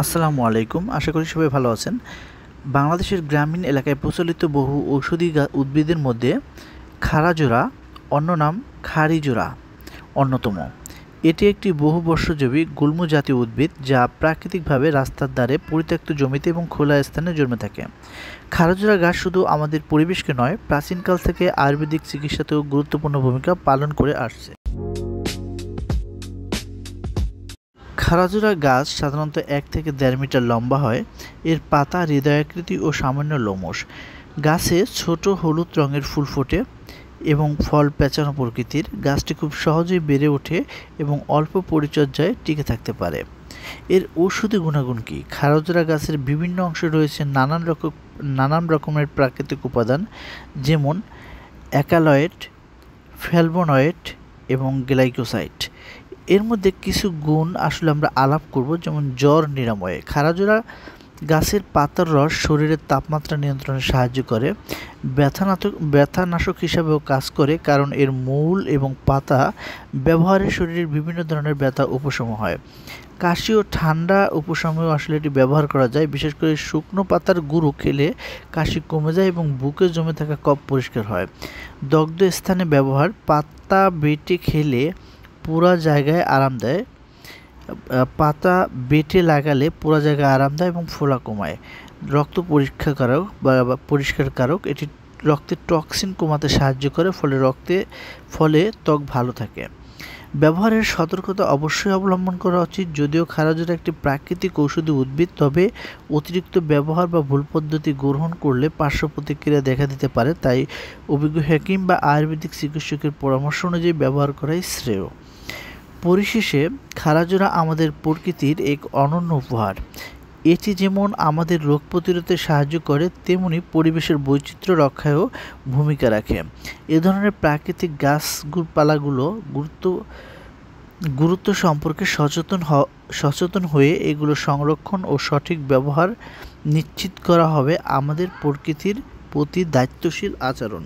আসসালামু আলাইকুম। আশা করি সবাই ভালো আছেন। বাংলাদেশের গ্রামীণ এলাকায় প্রচলিত বহু ঔষধি উদ্ভিদের মধ্যে খাড়াজোড়া, অন্য নাম খাড়িজোড়া অন্যতম। এটি একটি বহুবর্ষজীবী গুল্ম জাতীয় উদ্ভিদ যা প্রাকৃতিকভাবে রাস্তার ধারে পরিত্যক্ত জমিতে এবং খোলা স্থানে জন্মে থাকে। খাড়াজোড়া গাছ শুধু আমাদের পরিবেশকে নয়, প্রাচীনকাল থেকে আয়ুর্বেদিক চিকিৎসাতেও গুরুত্বপূর্ণ ভূমিকা পালন করে আসছে। খাড়াজোড়া গাছ সাধারণত 1 থেকে 1.5 মিটার লম্বা হয়। এর পাতা হৃদয়াকৃতি ও সামান্য লোমশ। গাছে ছোট হলুদ রঙের ফুল ফোটে এবং ফল পেঁচানো প্রকৃতির। গাছটি খুব সহজেই বেড়ে ওঠে এবং অল্প পরিচর্যায় টিকে থাকতে পারে। এর ঔষধি গুণাগুণ কী? খাড়াজোড়া গাছের বিভিন্ন অংশে রয়েছে নানান রকমের প্রাকৃতিক উপাদান, যেমন অ্যালকালয়েড, ফ্ল্যাভোনয়েড এবং গ্লাইকোসাইড। এর মধ্যে কিছু গুণ আসলে আমরা আলাপ করব, যেমন জ্বর নিরাময়ে। খাড়াজোড়া গাছের পাতার রস শরীরের তাপমাত্রা নিয়ন্ত্রণে সাহায্য করে। ব্যথানাশক হিসাবেও কাজ করে, কারণ এর মূল এবং পাতা ব্যবহারে শরীরের বিভিন্ন ধরনের ব্যথা উপশম হয়। কাশি ও ঠান্ডা উপশমেও আসলে এটি ব্যবহার করা যায়। বিশেষ করে শুকনো পাতার গুঁড়ো খেলে কাশি কমে যায় এবং বুকে জমে থাকা কফ পরিষ্কার হয়। দগ্ধ স্থানে ব্যবহার: পাতা বেটে খেলে পুরা জায়গায় আরাম দেয়। পাতা বেটে লাগালে পুরা জায়গায় আরাম দেয় এবং ফোলা কমায়। রক্ত পরিষ্কারকারক। এটি রক্তের টক্সিন কমাতে সাহায্য করে, ফলে ত্বক ভালো থাকে। ব্যবহারের সতর্কতা অবশ্যই অবলম্বন করা উচিত। যদিও খাড়াজোড়া একটি প্রাকৃতিক ঔষধি উদ্ভিদ, তবে অতিরিক্ত ব্যবহার বা ভুল পদ্ধতি গ্রহণ করলে পার্শ্ব প্রতিক্রিয়া দেখা দিতে পারে। তাই অভিজ্ঞ হেকিম বা আয়ুর্বেদিক চিকিৎসকের পরামর্শ অনুযায়ী ব্যবহার করাই শ্রেয়। পরিশেষে, খাড়াজোড়া আমাদের প্রকৃতির এক অনন্য উপহার। এটি যেমন আমাদের রোগ প্রতিরোধে সাহায্য করে, তেমনি পরিবেশের বৈচিত্র্য রক্ষায়ও ভূমিকা রাখে। এ ধরনের প্রাকৃতিক গাছপালাগুলো গুরুত্ব সম্পর্কে সচেতন হয়ে এগুলো সংরক্ষণ ও সঠিক ব্যবহার নিশ্চিত করা হবে আমাদের প্রকৃতির প্রতি দায়িত্বশীল আচরণ।